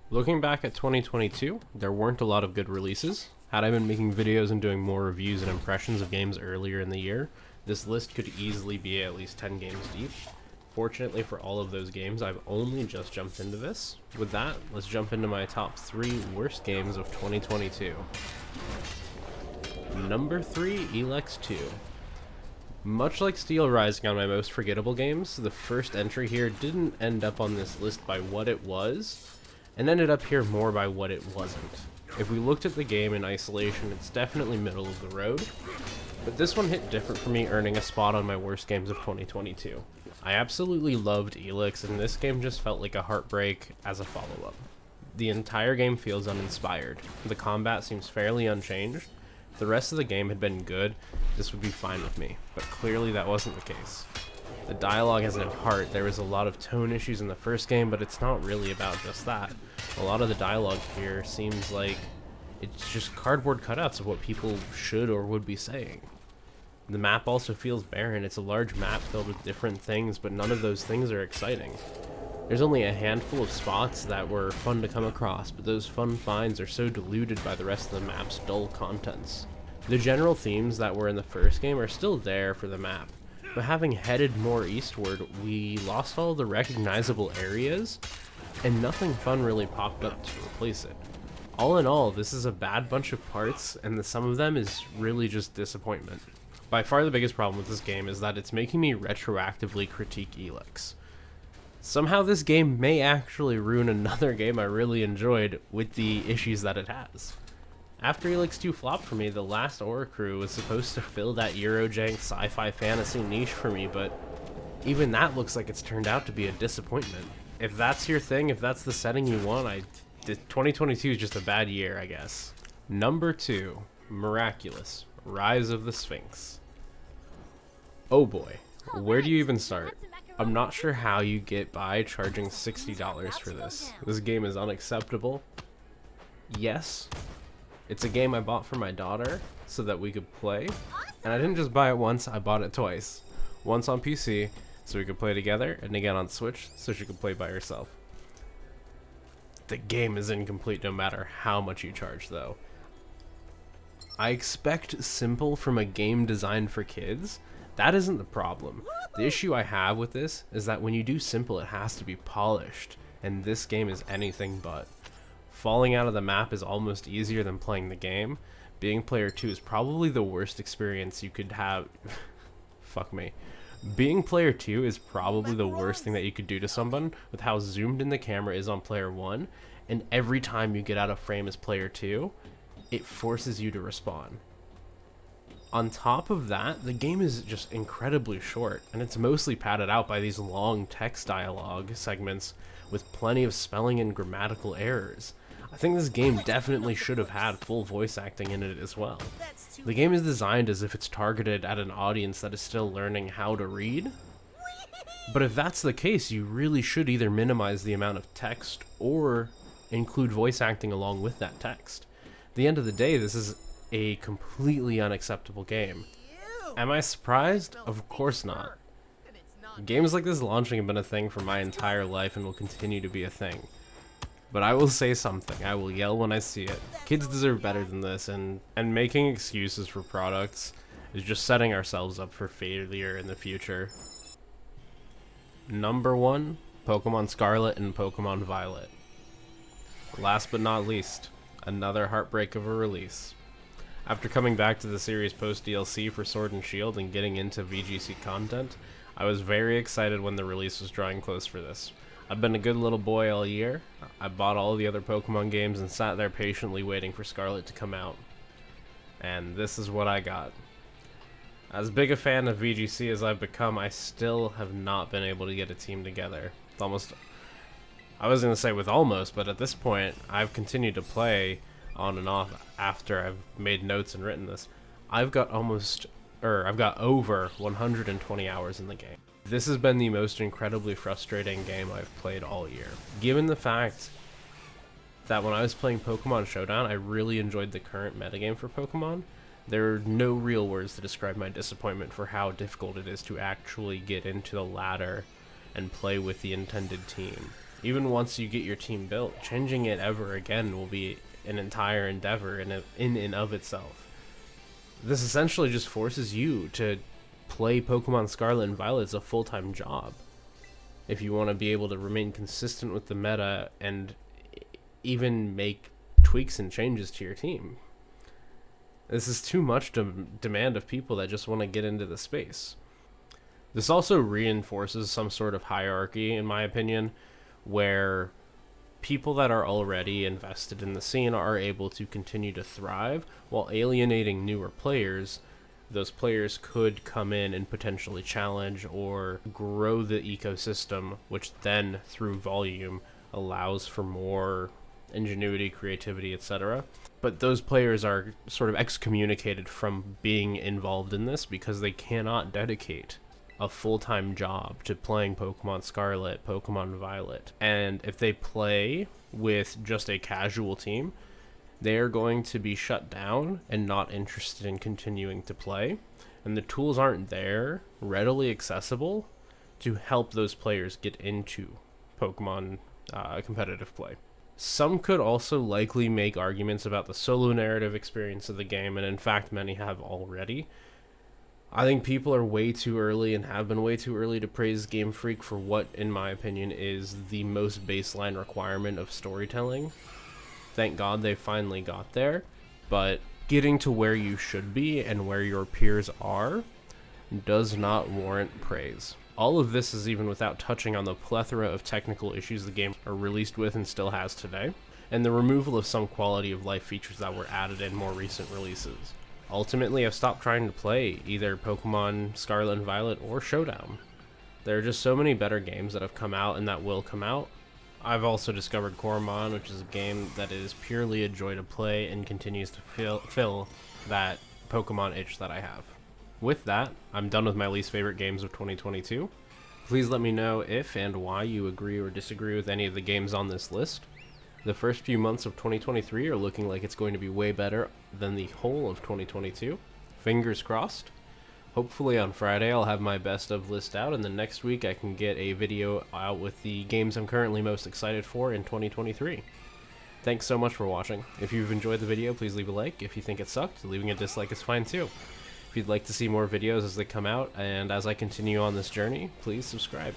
Looking back at 2022, there weren't a lot of good releases. Had I been making videos and doing more reviews and impressions of games earlier in the year, this list could easily be at least 10 games deep. Fortunately for all of those games, I've only just jumped into this. With that, let's jump into my top 3 worst games of 2022. Number 3, Elex 2. Much like Steel Rising on my most forgettable games, the first entry here didn't end up on this list by what it was, and ended up here more by what it wasn't. If we looked at the game in isolation, it's definitely middle of the road, but this one hit different for me, earning a spot on my worst games of 2022. I absolutely loved Elex, and this game just felt like a heartbreak as a follow-up. The entire game feels uninspired. The combat seems fairly unchanged. If the rest of the game had been good, this would be fine with me, but clearly that wasn't the case. The dialogue has no heart. There was a lot of tone issues in the first game, but it's not really about just that. A lot of the dialogue here seems like it's just cardboard cutouts of what people should or would be saying. The map also feels barren. It's a large map filled with different things, but none of those things are exciting. There's only a handful of spots that were fun to come across, but those fun finds are so diluted by the rest of the map's dull contents. The general themes that were in the first game are still there for the map, but having headed more eastward, we lost all the recognizable areas, and nothing fun really popped up to replace it. All in all, this is a bad bunch of parts, and the sum of them is really just disappointment. By far the biggest problem with this game is that it's making me retroactively critique Elex. Somehow this game may actually ruin another game I really enjoyed with the issues that it has. After Elex 2 flopped for me, the last Aura Crew was supposed to fill that Eurojank sci-fi fantasy niche for me, but even that looks like it's turned out to be a disappointment. If that's your thing, if that's the setting you want, 2022 is just a bad year, I guess. Number 2, Miraculous, Rise of the Sphinx. Oh boy, where do you even start? I'm not sure how you get by charging $60 for this. This game is unacceptable. Yes, it's a game I bought for my daughter so that we could play, and I didn't just buy it once, I bought it twice. Once on PC so we could play together, and again on Switch so she could play by herself. The game is incomplete no matter how much you charge though. I expect simple from a game designed for kids. That isn't the problem. The issue I have with this is that when you do simple, it has to be polished, and this game is anything but. Falling out of the map is almost easier than playing the game. Being player 2 is probably the worst experience you could have. Fuck me. Being player 2 is probably the worst thing that you could do to someone with how zoomed in the camera is on player 1, and every time you get out of frame as player 2, it forces you to respawn. On top of that, the game is just incredibly short, and it's mostly padded out by these long text dialogue segments with plenty of spelling and grammatical errors. I think this game definitely should have had full voice acting in it as well. The game is designed as if it's targeted at an audience that is still learning how to read, but if that's the case, you really should either minimize the amount of text or include voice acting along with that text. At the end of the day, this is a completely unacceptable game. Am I surprised? Of course not. Games like this launching have been a thing for my entire life and will continue to be a thing. But I will say something. I will yell when I see it. Kids deserve better than this, and making excuses for products is just setting ourselves up for failure in the future. Number 1, Pokemon Scarlet and Pokemon Violet. Last but not least, another heartbreak of a release. After coming back to the series post-DLC for Sword and Shield and getting into VGC content, I was very excited when the release was drawing close for this. I've been a good little boy all year. I bought all the other Pokemon games and sat there patiently waiting for Scarlet to come out. And this is what I got. As big a fan of VGC as I've become, I still have not been able to get a team together. It's almost... I was going to say with almost, but at this point, I've continued to play on and off after I've made notes and written this. I've got over 120 hours in the game. This has been the most incredibly frustrating game I've played all year. Given the fact that when I was playing Pokemon Showdown, I really enjoyed the current metagame for Pokemon, there are no real words to describe my disappointment for how difficult it is to actually get into the ladder and play with the intended team. Even once you get your team built, changing it ever again will be an entire endeavor in and of itself. This essentially just forces you to play Pokemon Scarlet and Violet as a full-time job if you want to be able to remain consistent with the meta and even make tweaks and changes to your team. This is too much demand of people that just want to get into the space. This also reinforces some sort of hierarchy, in my opinion, where people that are already invested in the scene are able to continue to thrive while alienating newer players. Those players could come in and potentially challenge or grow the ecosystem, which then, through volume, allows for more ingenuity, creativity, etc. But those players are sort of excommunicated from being involved in this because they cannot dedicate a full-time job to playing Pokemon Scarlet, Pokemon Violet. And if they play with just a casual team, they are going to be shut down and not interested in continuing to play. And the tools aren't there, readily accessible, to help those players get into Pokemon competitive play. Some could also likely make arguments about the solo narrative experience of the game, and in fact many have already. I think people are way too early and have been way too early to praise Game Freak for what, in my opinion, is the most baseline requirement of storytelling. Thank God they finally got there, but getting to where you should be and where your peers are does not warrant praise. All of this is even without touching on the plethora of technical issues the game are released with and still has today, and the removal of some quality of life features that were added in more recent releases. Ultimately, I've stopped trying to play either Pokemon Scarlet and Violet or Showdown. There are just so many better games that have come out and that will come out. I've also discovered Coromon, which is a game that is purely a joy to play and continues to fill that Pokemon itch that I have. With that, I'm done with my least favorite games of 2022. Please let me know if and why you agree or disagree with any of the games on this list. The first few months of 2023 are looking like it's going to be way better than the whole of 2022. Fingers crossed. Hopefully on Friday I'll have my best of list out, and then next week I can get a video out with the games I'm currently most excited for in 2023. Thanks so much for watching. If you've enjoyed the video, please leave a like. If you think it sucked, leaving a dislike is fine too. If you'd like to see more videos as they come out and as I continue on this journey, please subscribe.